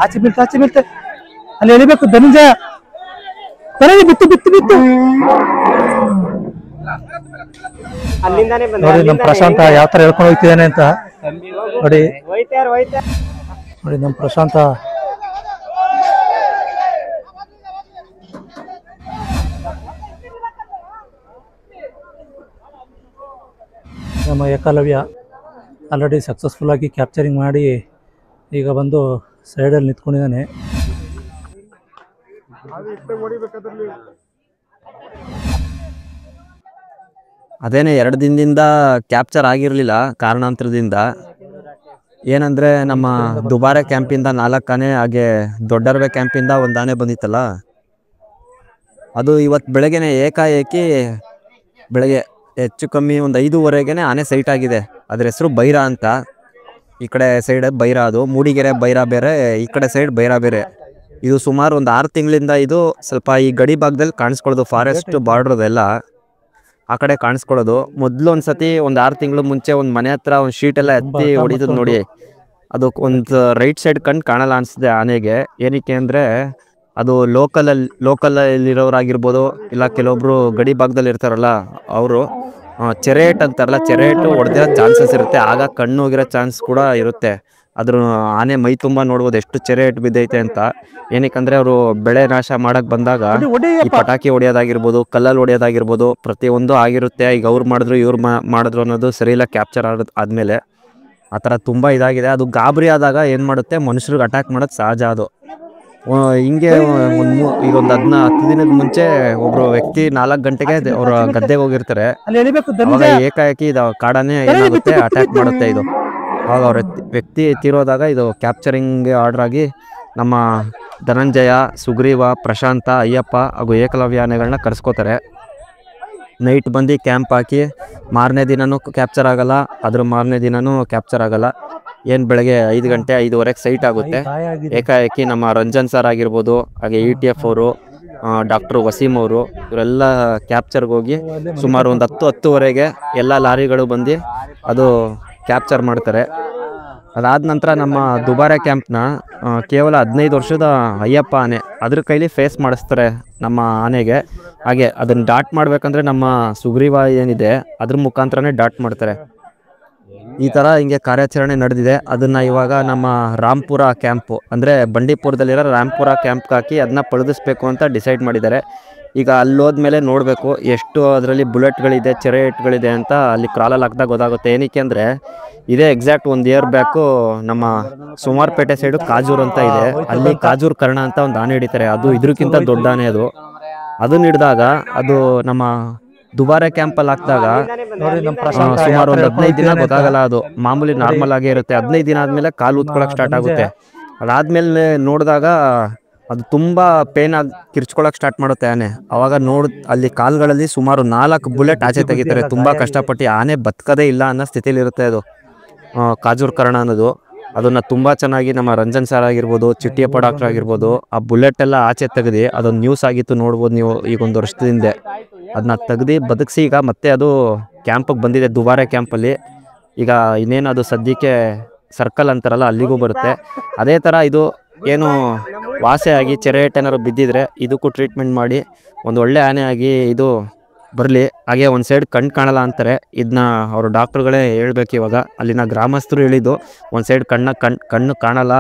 ಆಚೆ ಬೀಳ್ತೆ ಅಲ್ಲಿ ಎಳಿಬೇಕು ಧನಂಜಯ ಬಿತ್ತು ಬಿತ್ತು ಬಿತ್ತು ನೋಡಿ ನಮ್ ಪ್ರಶಾಂತ ಯಾವ ತರ ಹೇಳ್ಕೊಂಡು ಹೋಗ್ತಿದ್ದಾನೆ ಅಂತ ನೋಡಿ ನೋಡಿ ನಮ್ ಪ್ರಶಾಂತ ನಮ್ಮ ಏಕಲವ್ಯ ಆಲ್ರೆಡಿ ಸಕ್ಸಸ್ಫುಲ್ ಆಗಿ ಕ್ಯಾಪ್ಚರಿಂಗ್ ಮಾಡಿ ಈಗ ಬಂದು ಸೈಡಲ್ಲಿ ನಿಂತ್ಕೊಂಡಿದ್ದಾನೆ. ಅದೇನೆ 2 ದಿನದಿಂದ ಕ್ಯಾಪ್ಚರ್ ಆಗಿರಲಿಲ್ಲ ಕಾರಣಾಂತರದಿಂದ. ಏನಂದರೆ ನಮ್ಮ ದುಬಾರೆ ಕ್ಯಾಂಪಿಂದ 4 ಆನೆ, ಹಾಗೆ ದೊಡ್ಡರ್ವೆ ಕ್ಯಾಂಪಿಂದ 1 ಆನೆ ಬಂದಿತ್ತಲ್ಲ, ಅದು ಇವತ್ತು ಬೆಳಗ್ಗೆನೆ ಏಕಾಏಕಿ ಬೆಳಗ್ಗೆ ಹೆಚ್ಚು ಕಮ್ಮಿ ಒಂದು 5:15ಗೆ ಆನೆ ಸೈಟ್ ಆಗಿದೆ. ಅದ್ರ ಹೆಸರು ಬೈರಾ ಅಂತ. ಈ ಕಡೆ ಸೈಡ್ ಬೈರಾ, ಅದು ಮೂಡಿಗೆರೆ ಬೈರಾ ಬೇರೆ, ಈ ಕಡೆ ಸೈಡ್ ಬೈರಾ ಬೇರೆ. ಇದು ಸುಮಾರು ಒಂದು 6 ತಿಂಗಳಿಂದ ಇದು ಸ್ವಲ್ಪ ಈ ಗಡಿ ಭಾಗದಲ್ಲಿ ಕಾಣಿಸ್ಕೊಳ್ಳೋದು, ಫಾರೆಸ್ಟ್ ಬಾರ್ಡ್ರದೆಲ್ಲ ಆ ಕಡೆ ಕಾಣಿಸ್ಕೊಳ್ಳೋದು. ಮೊದಲು ಒಂದ್ಸತಿ ಒಂದು 6 ತಿಂಗಳು ಮುಂಚೆ ಒಂದು ಮನೆ ಹತ್ರ ಒಂದು ಶೀಟೆಲ್ಲ ಎತ್ತಿ ಹೊಡಿತದ ನೋಡಿ, ಅದು ಒಂದು ರೈಟ್ ಸೈಡ್ ಕಣ್ಣು ಕಾಣಲ್ಲ ಅನಿಸಿದೆ ಆನೆಗೆ. ಏನಕ್ಕೆ ಅಂದರೆ ಅದು ಲೋಕಲಲ್ಲಿರೋರಾಗಿರ್ಬೋದು, ಇಲ್ಲ ಕೆಲವೊಬ್ರು ಗಡಿ ಭಾಗದಲ್ಲಿ ಇರ್ತಾರಲ್ಲ ಅವರು ಚೆರೇಟ್ ಅಂತಾರಲ್ಲ, ಚೆರೇಟು ಹೊಡೆದಿರೋ ಚಾನ್ಸಸ್ ಇರುತ್ತೆ. ಆಗ ಕಣ್ಣು ಹೋಗಿರೋ ಚಾನ್ಸ್ ಕೂಡ ಇರುತ್ತೆ. ಅದ್ರ ಆನೆ ಮೈ ತುಂಬ ನೋಡ್ಬೋದು ಎಷ್ಟು ಚೆರೇಟ್ ಬಿದ್ದೈತೆ ಅಂತ. ಏನಕ್ಕಂದರೆ ಅವರು ಬೆಳೆ ನಾಶ ಮಾಡೋಕ್ಕೆ ಬಂದಾಗ ಈ ಪಟಾಕಿ ಹೊಡೆಯೋದಾಗಿರ್ಬೋದು, ಕಲ್ಲಲ್ಲಿ ಹೊಡೆಯೋದಾಗಿರ್ಬೋದು, ಪ್ರತಿಯೊಂದು ಆಗಿರುತ್ತೆ. ಈಗ ಅವ್ರು ಮಾಡಿದ್ರು ಇವ್ರು ಮಾಡಿದ್ರು ಅನ್ನೋದು ಸರಿ ಇಲ್ಲ. ಕ್ಯಾಪ್ಚರ್ ಆದಮೇಲೆ ಆ ಥರ ತುಂಬ ಇದಾಗಿದೆ. ಅದು ಗಾಬರಿ ಆದಾಗ ಏನು ಮಾಡುತ್ತೆ, ಮನುಷ್ಯರಿಗೆ ಅಟ್ಯಾಕ್ ಮಾಡೋದು ಸಹಜ. ಅದು ಹಿಂಗೆ ಈಗ ಒಂದು 10 ದಿನದ ಮುಂಚೆ ಒಬ್ಬರು ವ್ಯಕ್ತಿ 4 ಗಂಟೆಗೆ ಅವರ ಗದ್ದೆಗೆ ಹೋಗಿರ್ತಾರೆ. ಅವಾಗ ಏಕಾಏಕಿ ಇದು ಕಾಡಾನೆ ಏನಾಗುತ್ತೆ, ಅಟ್ಯಾಕ್ ಮಾಡುತ್ತೆ. ಇದು ಅವಾಗ ಅವ್ರ ವ್ಯಕ್ತಿ ತೀರೋದಾಗ ಇದು ಕ್ಯಾಪ್ಚರಿಂಗ್ಗೆ ಆರ್ಡರ್ ಆಗಿ ನಮ್ಮ ಧನಂಜಯ, ಸುಗ್ರೀವ, ಪ್ರಶಾಂತ, ಅಯ್ಯಪ್ಪ ಹಾಗೂ ಏಕಲವ್ಯ ಆನೆಗಳನ್ನ ಕರೆಸ್ಕೋತಾರೆ. ನೈಟ್ ಬಂದು ಕ್ಯಾಂಪ್ ಹಾಕಿ ಮಾರನೇ ದಿನವೂ ಕ್ಯಾಪ್ಚರ್ ಆಗಲ್ಲ, ಅದ್ರ ಮಾರನೇ ದಿನವೂ ಕ್ಯಾಪ್ಚರ್ ಆಗಲ್ಲ. ಏನು ಬೆಳಗ್ಗೆ 5 ಗಂಟೆ 5:15ಕ್ಕೆ ಸೈಟ್ ಆಗುತ್ತೆ. ಏಕಾಏಕಿ ನಮ್ಮ ರಂಜನ್ ಸರ್ ಆಗಿರ್ಬೋದು, ಹಾಗೆ ETF ಅವರು, ಡಾಕ್ಟ್ರು ವಸೀಮ್ ಅವರು, ಇವರೆಲ್ಲ ಕ್ಯಾಪ್ಚರ್ಗೆ ಹೋಗಿ ಸುಮಾರು ಒಂದು 10-10:30ಗೆ ಎಲ್ಲ ಲಾರಿಗಳು ಬಂದು ಅದು ಕ್ಯಾಪ್ಚರ್ ಮಾಡ್ತಾರೆ. ಅದಾದ ನಂತರ ನಮ್ಮ ದುಬಾರೆ ಕ್ಯಾಂಪ್ನ ಕೇವಲ 15 ವರ್ಷದ ಅಯ್ಯಪ್ಪ ಆನೆ ಅದ್ರ ಕೈಲಿ ಫೇಸ್ ಮಾಡಿಸ್ತಾರೆ ನಮ್ಮ ಆನೆಗೆ. ಹಾಗೆ ಅದನ್ನು ಡಾಟ್ ಮಾಡಬೇಕಂದ್ರೆ ನಮ್ಮ ಸುಗ್ರೀವ ಏನಿದೆ ಅದ್ರ ಮುಖಾಂತರನೇ ಡಾಟ್ ಮಾಡ್ತಾರೆ. ಈ ಥರ ಹಿಂಗೆ ಕಾರ್ಯಾಚರಣೆ ನಡೆದಿದೆ. ಅದನ್ನು ಇವಾಗ ನಮ್ಮ ರಾಂಪುರ ಕ್ಯಾಂಪು ಅಂದರೆ ಬಂಡೀಪುರದಲ್ಲಿರೋ ರಾಂಪುರ ಕ್ಯಾಂಪ್ಗೆ ಹಾಕಿ ಅದನ್ನ ಪಳಗಿಸ್ಬೇಕು ಅಂತ ಡಿಸೈಡ್ ಮಾಡಿದ್ದಾರೆ. ಈಗ ಅಲ್ಲೋದ್ಮೇಲೆ ನೋಡಬೇಕು ಎಷ್ಟು ಅದರಲ್ಲಿ ಬುಲೆಟ್ಗಳಿದೆ, ಚೆರೇಟ್ಗಳಿದೆ ಅಂತ ಅಲ್ಲಿ ಕ್ರಾಲಲ್ಲಿ ಹಾಕಿದಾಗ ಗೊತ್ತಾಗುತ್ತೆ. ಏನಕ್ಕೆ ಅಂದರೆ ಇದೇ ಎಕ್ಸಾಕ್ಟ್ 1 ಇಯರ್ ಬ್ಯಾಕು ನಮ್ಮ ಸೋಮಾರ್ಪೇಟೆ ಸೈಡು ಕಾಜೂರು ಅಂತ ಇದೆ, ಅಲ್ಲಿ ಕಾಜೂರು ಕರ್ಣ ಅಂತ ಒಂದು ಆನೆ ಹಿಡಿತಾರೆ. ಅದು ಇದಕ್ಕಿಂತ ದೊಡ್ಡ ಆನೆ. ಅದನ್ನ ಹಿಡಿದಾಗ ಅದು ನಮ್ಮ ದುಬಾರೆ ಕ್ಯಾಂಪಲ್ಲಿ ಹಾಕಿದಾಗ ಸುಮಾರು ಒಂದು 15 ದಿನ ಗೊತ್ತಾಗಲ್ಲ. ಅದು ಮಾಮೂಲಿ ನಾರ್ಮಲ್ ಆಗೇ ಇರುತ್ತೆ. 15 ದಿನ ಆದಮೇಲೆ ಕಾಲು ಊದ್ಕೊಳಕ್ಕೆ ಸ್ಟಾರ್ಟ್ ಆಗುತ್ತೆ. ಅದಾದಮೇಲೆ ನೋಡಿದಾಗ ಅದು ತುಂಬ ಪೇನ್ ಆಗಿ ಕಿರ್ಚ್ಕೊಳಕ್ಕೆ ಸ್ಟಾರ್ಟ್ ಮಾಡುತ್ತೆ ಆನೆ. ಆವಾಗ ಅಲ್ಲಿ ಕಾಲುಗಳಲ್ಲಿ ಸುಮಾರು 4 ಬುಲೆಟ್ ಆಚೆ ತೆಗಿತಾರೆ. ತುಂಬ ಕಷ್ಟಪಟ್ಟು ಆನೆ ಬದುಕದೇ ಇಲ್ಲ ಅನ್ನೋ ಸ್ಥಿತಿಲಿರುತ್ತೆ ಅದು ಕಾಜೂರು ಕರ್ಣ ಅನ್ನೋದು. ಅದನ್ನು ತುಂಬ ಚೆನ್ನಾಗಿ ನಮ್ಮ ರಂಜನ್ ಸರ್ ಆಗಿರ್ಬೋದು, ಚಿಟ್ಟಿಯಪ್ಪ ಡಾಕ್ಟರ್ ಆಗಿರ್ಬೋದು, ಆ ಬುಲೆಟ್ ಎಲ್ಲ ಆಚೆ ತೆಗೆದು ಅದೊಂದು ನ್ಯೂಸ್ ಆಗಿತ್ತು, ನೋಡ್ಬೋದು ನೀವು. ಈಗ 1 ವರ್ಷದ ಹಿಂದೆ ಅದನ್ನ ತೆಗ್ದು ಬದುಕಿಸಿ ಈಗ ಮತ್ತೆ ಅದು ಕ್ಯಾಂಪಿಗೆ ಬಂದಿದೆ, ದುಬಾರೆ ಕ್ಯಾಂಪಲ್ಲಿ. ಈಗ ಇನ್ನೇನು ಅದು ಸದ್ಯಕ್ಕೆ ಸರ್ಕಲ್ ಅಂತಾರಲ್ಲ ಅಲ್ಲಿಗೂ ಬರುತ್ತೆ. ಅದೇ ಥರ ಇದು ಏನು ವಾಸೆ ಆಗಿ ಚೆರೇಟ್ ಏನಾದ್ರು ಬಿದ್ದಿದ್ರೆ ಇದಕ್ಕೂ ಟ್ರೀಟ್ಮೆಂಟ್ ಮಾಡಿ ಒಂದು ಒಳ್ಳೆ ಆನೆ ಆಗಿ ಇದು ಬರಲಿ. ಹಾಗೆ ಒಂದು ಸೈಡ್ ಕಣ್ಣು ಕಾಣಲ್ಲ ಅಂತಾರೆ, ಇದನ್ನ ಅವರು ಡಾಕ್ಟ್ರುಗಳೇ ಹೇಳ್ಬೇಕು. ಇವಾಗ ಅಲ್ಲಿನ ಗ್ರಾಮಸ್ಥರು ಹೇಳಿದ್ದು ಒಂದು ಸೈಡ್ ಕಣ್ಣು ಕಾಣಲ್ಲ,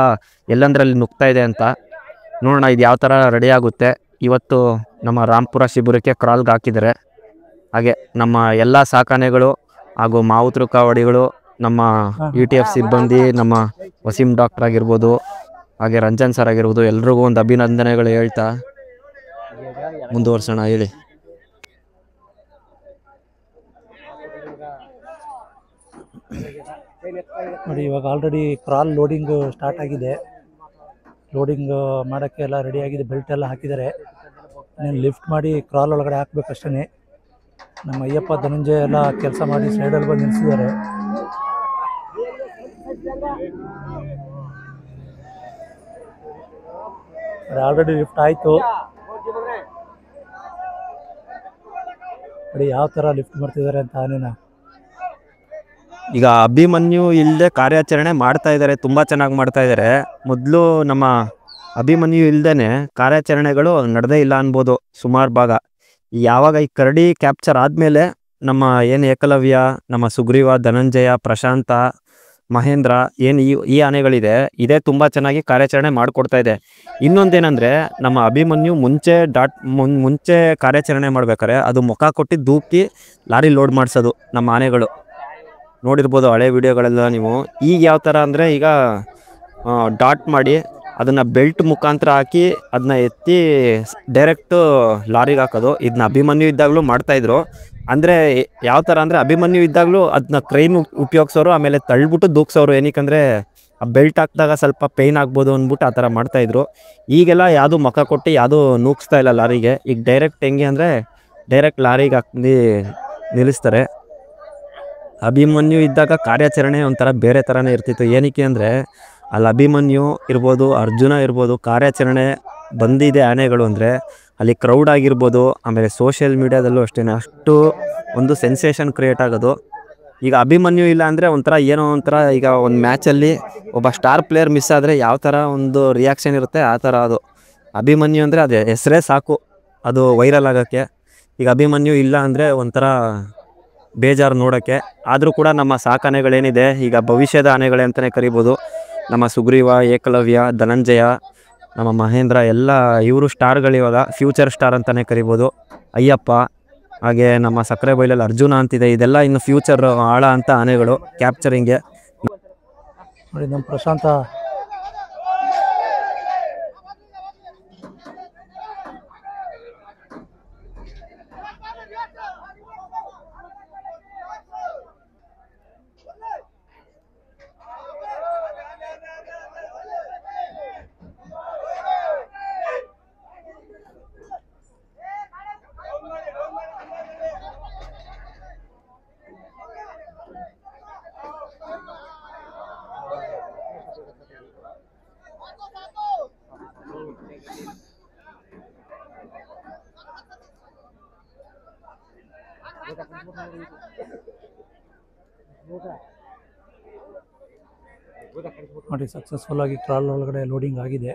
ಎಲ್ಲಂದ್ರೆ ಅಲ್ಲಿ ನುಗ್ತಾ ಇದೆ ಅಂತ. ನೋಡೋಣ ಇದು ಯಾವ ಥರ ರೆಡಿ ಆಗುತ್ತೆ. ಇವತ್ತು ನಮ್ಮ ರಾಂಪುರ ಶಿಬಿರಕ್ಕೆ ಕ್ರಾಲ್ಗೆ ಹಾಕಿದ್ದಾರೆ. ಹಾಗೆ ನಮ್ಮ ಎಲ್ಲ ಸಾಕಾನೆಗಳು ಹಾಗೂ ಮಾವುತರು ಕಾವಡಿಗಳು, ನಮ್ಮ ETF ಸಿಬ್ಬಂದಿ, ನಮ್ಮ ವಸೀಂ ಡಾಕ್ಟರ್ ಆಗಿರ್ಬೋದು, ಹಾಗೆ ರಂಜನ್ ಸರ್ ಆಗಿರ್ಬೋದು, ಎಲ್ರಿಗೂ ಒಂದು ಅಭಿನಂದನೆಗಳು ಹೇಳ್ತಾ ಮುಂದುವರ್ಸೋಣ. ಹೇಳಿ. ನೋಡಿ ಇವಾಗ ಆಲ್ರೆಡಿ ಕ್ರಾಲ್ ಲೋಡಿಂಗ್ ಸ್ಟಾರ್ಟ್ ಆಗಿದೆ. ಲೋಡಿಂಗ್ ಮಾಡೋಕ್ಕೆ ಎಲ್ಲ ರೆಡಿ ಆಗಿದೆ, ಬೆಲ್ಟ್ ಎಲ್ಲ ಹಾಕಿದ್ದಾರೆ. ನೀನು ಲಿಫ್ಟ್ ಮಾಡಿ ಕ್ರಾಲ್ ಒಳಗಡೆ ಹಾಕ್ಬೇಕಷ್ಟೇ. ನಮ್ಮ ಅಯ್ಯಪ್ಪ ಧನಂಜಯ ಎಲ್ಲ ಕೆಲಸ ಮಾಡಿ ಸೈಡಲ್ಲಿ ಬಂದು ನಿಲ್ಲಿಸಿದ್ದಾರೆ. ಆಲ್ರೆಡಿ ಲಿಫ್ಟ್ ಆಯಿತು. ನೋಡಿ ಯಾವ ಥರ ಲಿಫ್ಟ್ ಮಾಡ್ತಿದ್ದಾರೆ ಅಂತ ಆನೆನ. ಈಗ ಅಭಿಮನ್ಯು ಇಲ್ಲದೆ ಕಾರ್ಯಾಚರಣೆ ಮಾಡ್ತಾ ಇದ್ದಾರೆ, ತುಂಬ ಚೆನ್ನಾಗಿ ಮಾಡ್ತಾ ಇದ್ದಾರೆ. ಮೊದಲು ನಮ್ಮ ಅಭಿಮನ್ಯು ಇಲ್ದೇ ಕಾರ್ಯಾಚರಣೆಗಳು ನಡೆದೇ ಇಲ್ಲ ಅನ್ಬೋದು ಸುಮಾರು ಭಾಗ. ಯಾವಾಗ ಈ ಕರಡಿ ಕ್ಯಾಪ್ಚರ್ ಆದಮೇಲೆ ನಮ್ಮ ಏನು ಏಕಲವ್ಯ, ನಮ್ಮ ಸುಗ್ರೀವ, ಧನಂಜಯ, ಪ್ರಶಾಂತ, ಮಹೇಂದ್ರ ಏನು ಈ ಆನೆಗಳಿದೆ ಇದೇ ತುಂಬ ಚೆನ್ನಾಗಿ ಕಾರ್ಯಾಚರಣೆ ಮಾಡಿಕೊಡ್ತಾ ಇದೆ. ಇನ್ನೊಂದೇನೆಂದರೆ ನಮ್ಮ ಅಭಿಮನ್ಯು ಮುಂಚೆ ಕಾರ್ಯಾಚರಣೆ ಮಾಡ್ಬೇಕಾರೆ ಅದು ಮುಖ ಕೊಟ್ಟು ದೂಕಿ ಲಾರಿ ಲೋಡ್ ಮಾಡಿಸೋದು ನಮ್ಮ ಆನೆಗಳು. ನೋಡಿರ್ಬೋದು ಹಳೆ ವಿಡಿಯೋಗಳೆಲ್ಲ ನೀವು. ಈಗ ಯಾವ ಥರ ಅಂದರೆ ಈಗ ಡಾಟ್ ಮಾಡಿ ಅದನ್ನು ಬೆಲ್ಟ್ ಮುಖಾಂತರ ಹಾಕಿ ಅದನ್ನ ಎತ್ತಿ ಡೈರೆಕ್ಟು ಲಾರಿಗೆ ಹಾಕೋದು. ಇದನ್ನ ಅಭಿಮನ್ಯು ಇದ್ದಾಗಲೂ ಮಾಡ್ತಾಯಿದ್ರು. ಅಂದರೆ ಯಾವ ಥರ ಅಂದರೆ ಅಭಿಮನ್ಯು ಇದ್ದಾಗಲೂ ಅದನ್ನ ಕ್ರೈನ್ ಉಪಯೋಗಿಸೋರು, ಆಮೇಲೆ ತಳ್ಳಿಬಿಟ್ಟು ದೂಕ್ಸೋರು. ಏನಕ್ಕೆ ಆ ಬೆಲ್ಟ್ ಹಾಕಿದಾಗ ಸ್ವಲ್ಪ ಪೇಯ್ನ್ ಆಗ್ಬೋದು ಅಂದ್ಬಿಟ್ಟು ಆ ಥರ ಮಾಡ್ತಾಯಿದ್ರು. ಈಗೆಲ್ಲ ಯಾವುದು ಮುಖ ಕೊಟ್ಟು ಯಾವುದು ನೂಕ್ಸ್ತಾ ಇಲ್ಲ ಲಾರಿಗೆ. ಈಗ ಡೈರೆಕ್ಟ್ ಹೆಂಗೆ ಅಂದರೆ ಡೈರೆಕ್ಟ್ ಲಾರಿಗೆ ಹಾಕಿ ನಿಲ್ಲಿಸ್ತಾರೆ. ಅಭಿಮನ್ಯು ಇದ್ದಾಗ ಕಾರ್ಯಾಚರಣೆ ಒಂಥರ ಬೇರೆ ಥರನೇ ಇರ್ತಿತ್ತು. ಏನಕ್ಕೆ ಅಂದರೆ ಅಲ್ಲಿ ಅಭಿಮನ್ಯು ಇರ್ಬೋದು, ಅರ್ಜುನ ಇರ್ಬೋದು, ಕಾರ್ಯಾಚರಣೆ ಬಂದಿದೆ ಆನೆಗಳು ಅಂದರೆ ಅಲ್ಲಿ ಕ್ರೌಡ್ ಆಗಿರ್ಬೋದು, ಆಮೇಲೆ ಸೋಷಿಯಲ್ ಮೀಡ್ಯಾದಲ್ಲೂ ಅಷ್ಟೇ ಅಷ್ಟು ಒಂದು ಸೆನ್ಸೇಷನ್ ಕ್ರಿಯೇಟ್ ಆಗೋದು. ಈಗ ಅಭಿಮನ್ಯು ಇಲ್ಲ ಅಂದರೆ ಒಂಥರ ಏನೋ ಒಂಥರ, ಈಗ ಒಂದು ಮ್ಯಾಚಲ್ಲಿ ಒಬ್ಬ ಸ್ಟಾರ್ ಪ್ಲೇಯರ್ ಮಿಸ್ ಆದರೆ ಯಾವ ಥರ ಒಂದು ರಿಯಾಕ್ಷನ್ ಇರುತ್ತೆ ಆ ಥರ ಅದು. ಅಭಿಮನ್ಯು ಅಂದರೆ ಅದೇ ಹೆಸರೇ ಸಾಕು ಅದು ವೈರಲ್ ಆಗೋಕ್ಕೆ. ಈಗ ಅಭಿಮನ್ಯು ಇಲ್ಲ ಅಂದರೆ ಒಂಥರ ಬೇಜಾರು ನೋಡೋಕ್ಕೆ. ಆದರೂ ಕೂಡ ನಮ್ಮ ಸಾಕಾನೆಗಳೇನಿದೆ ಈಗ ಭವಿಷ್ಯದ ಆನೆಗಳೇ ಅಂತಲೇ ಕರಿಬೋದು. ನಮ್ಮ ಸುಗ್ರೀವ, ಏಕಲವ್ಯ, ಧನಂಜಯ, ನಮ್ಮ ಮಹೇಂದ್ರ ಎಲ್ಲ ಇವರು ಸ್ಟಾರ್ಗಳಿವಾಗ ಫ್ಯೂಚರ್ ಸ್ಟಾರ್ ಅಂತಲೇ ಕರಿಬೋದು. ಅಯ್ಯಪ್ಪ, ಹಾಗೆ ನಮ್ಮ ಸಕ್ಕರೆ ಬೈಲಲ್ಲಿ ಅರ್ಜುನ ಅಂತಿದೆ. ಇದೆಲ್ಲ ಇನ್ನು ಫ್ಯೂಚರ್ ಆಳ ಅಂತ ಆನೆಗಳು ಕ್ಯಾಪ್ಚರಿಂಗ್ಗೆ. ನೋಡಿ ನಮ್ಮ ಪ್ರಶಾಂತ ನೋಡಿ ಸಕ್ಸಸ್ಫುಲ್ ಆಗಿ ಕ್ರಾಲ್ ಒಳಗಡೆ ಲೋಡಿಂಗ್ ಆಗಿದೆ.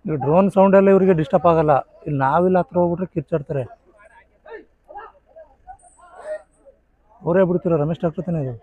ಈ ಡ್ರೋನ್ ಸೌಂಡ್ ಎಲ್ಲ ಇವರಿಗೆ ಡಿಸ್ಟರ್ಬ್ ಆಗಲ್ಲ. ಇಲ್ಲಿ ನಾವಿಲ್ಲಿ ಹತ್ರ ಹೋಗ್ಬಿಟ್ರೆ ಕಿರ್ಚಾಡ್ತಾರೆ. ಅವರೇ ಬಿಡ್ತೀರ ರಮೇಶ್ ಡಾಕ್ಟರ್ ತಾನೇ ಇದು.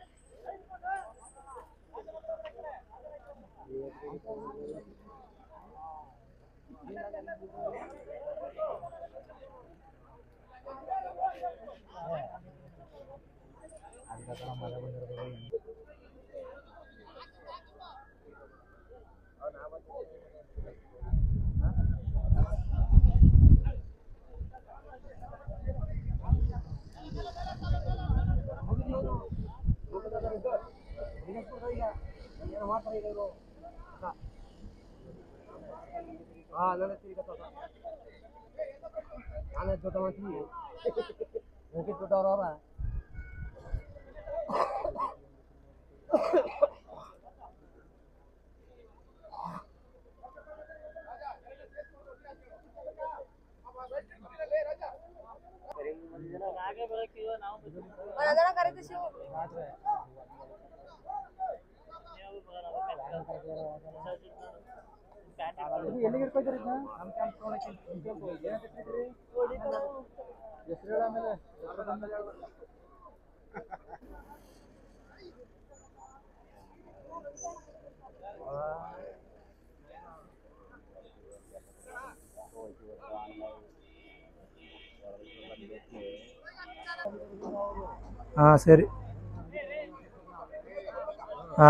ಹಾಂ ಸರಿ,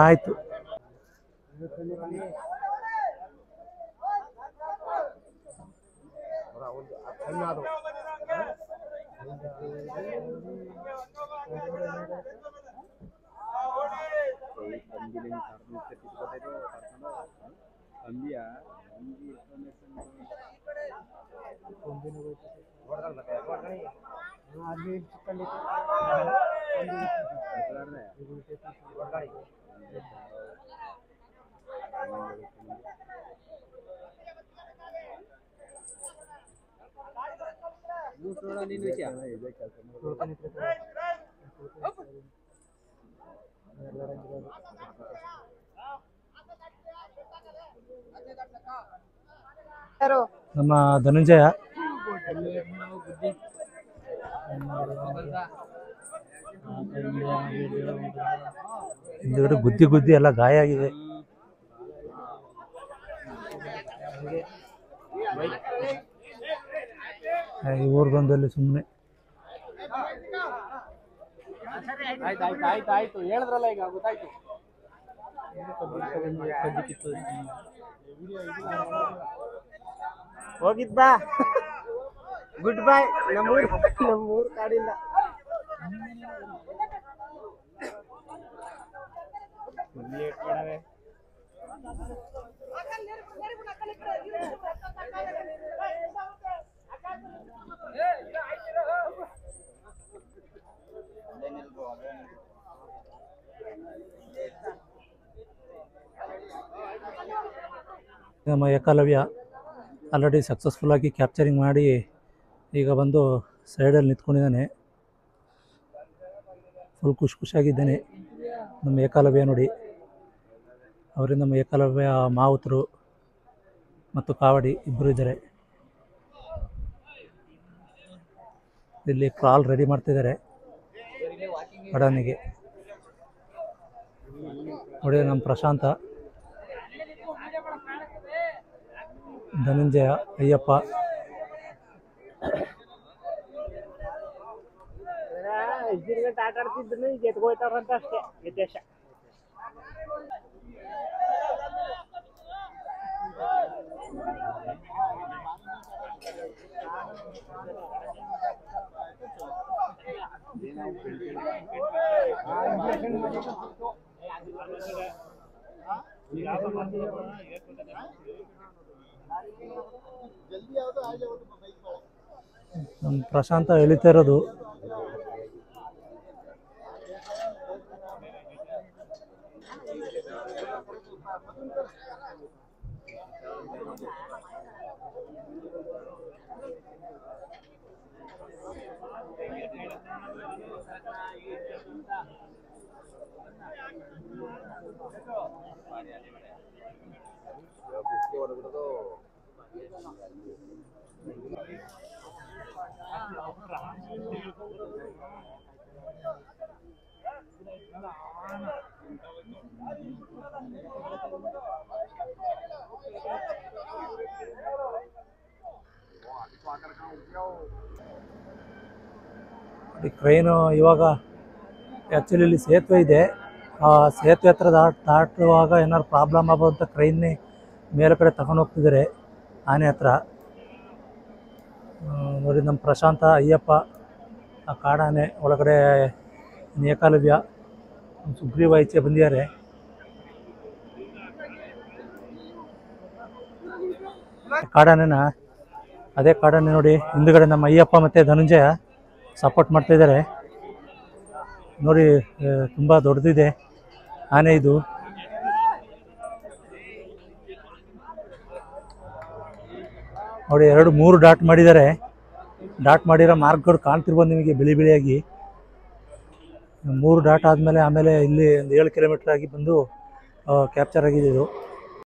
ಆಯಿತು. ನಮ್ಮ ಧನುಂಜಯ ಹಿಂದುಗಡೆ ಗುದ್ದಿ ಗುದ್ದಿ ಎಲ್ಲ ಗಾಯ ಆಗಿದೆ. ಈ ಊರ್ಗೊಂದಲ್ಲಿ ಸುಮ್ಮನೆ ಆಯ್ತು ಹೇಳಿದ್ರಲ್ಲ, ಈಗ ಗೊತ್ತಾಯ್ತು. ಹೋಗಿದ್ ಬಾ, ಗುಡ್ ಬೈ. ನಮ್ಮೂರ್ ಕಾಡಿಲ್ಲ. ನಮ್ಮ ಏಕಲವ್ಯ ಆಲ್ರೆಡಿ ಸಕ್ಸಸ್ಫುಲ್ಲಾಗಿ ಕ್ಯಾಪ್ಚರಿಂಗ್ ಮಾಡಿ ಈಗ ಬಂದು ಸೈಡಲ್ಲಿ ನಿಂತ್ಕೊಂಡಿದ್ದಾನೆ. ಫುಲ್ ಖುಷಿಯಾಗಿದ್ದಾನೆ ನಮ್ಮ ಏಕಲವ್ಯ ನೋಡಿ. ಅವರಿಂದ ನಮ್ಮ ಏಕಲವ್ಯ ಮಾವುತರು ಮತ್ತು ಕಾವಡಿ ಇಬ್ಬರು ಇದ್ದಾರೆ. ಇಲ್ಲಿ ಕ್ರಾಲ್ ರೆಡಿ ಮಾಡ್ತಿದ್ದಾರೆ ಕಡನಿಗೆ ನೋಡಿ. ನಮ್ಮ ಪ್ರಶಾಂತ, ಧನಂಜಯ, ಅಯ್ಯಪ್ಪ, ಆಟ ಆಡ್ತಿದ್ರು ಈಗ ಎತ್ಕೋಯ್ತಾರಂತ ಅಷ್ಟೇ ವ್ಯತ್ಯಾಸ. ನಮ್ಮ ಪ್ರಶಾಂತ ಎಳಿತಾ ಇರೋದು. ಕ್ರೈನು ಇವಾಗ ಆ್ಯಕ್ಚುಲಿ ಇಲ್ಲಿ ಸೇತುವೆ ಇದೆ. ಆ ಸೇತುವೆ ಹತ್ರ ದಾಟುವಾಗ ಏನಾದ್ರು ಪ್ರಾಬ್ಲಮ್ ಆಗ್ಬೋದು ಅಂತ ಕ್ರೈನ್ನೇ ಮೇಲೆ ಕಡೆ ತಗೊಂಡು ಹೋಗ್ತಿದ್ದಾರೆ ಆನೆ ಹತ್ರ. ನೋಡಿ ನಮ್ಮ ಪ್ರಶಾಂತ, ಅಯ್ಯಪ್ಪ, ಆ ಕಾಡಾನೆ ಒಳಗಡೆ ಏಕಲವ್ಯ, ಸುಗ್ರೀವ ಈಚೆ ಬಂದಿದ್ದಾರೆ. ಕಾಡಾನೆನ ಅದೇ ಕಾಡಾನೆ ನೋಡಿ. ಹಿಂದುಗಡೆ ನಮ್ಮ ಅಯ್ಯಪ್ಪ ಮತ್ತು ಧನುಂಜಯ ಸಪೋರ್ಟ್ ಮಾಡ್ತಾಯಿದ್ದಾರೆ ನೋಡಿ. ತುಂಬ ದೊಡ್ಡದಿದೆ ಆನೆ ಇದು. ನೋಡಿ 2-3 ಡಾಟ್ ಮಾಡಿದ್ದಾರೆ. ಡಾಟ್ ಮಾಡಿರೋ ಮಾರ್ಕ್ಗಳು ಕಾಣ್ತಿರ್ಬೋದು ನಿಮಗೆ ಬಿಳಿ ಬಿಳಿಯಾಗಿ. 3 ಡಾಟ್ ಆದಮೇಲೆ ಆಮೇಲೆ ಇಲ್ಲಿ ಒಂದು 7 ಕಿಲೋಮೀಟ್ರ್ ಆಗಿ ಬಂದು ಕ್ಯಾಪ್ಚರ್ ಆಗಿದೆ ಇದು.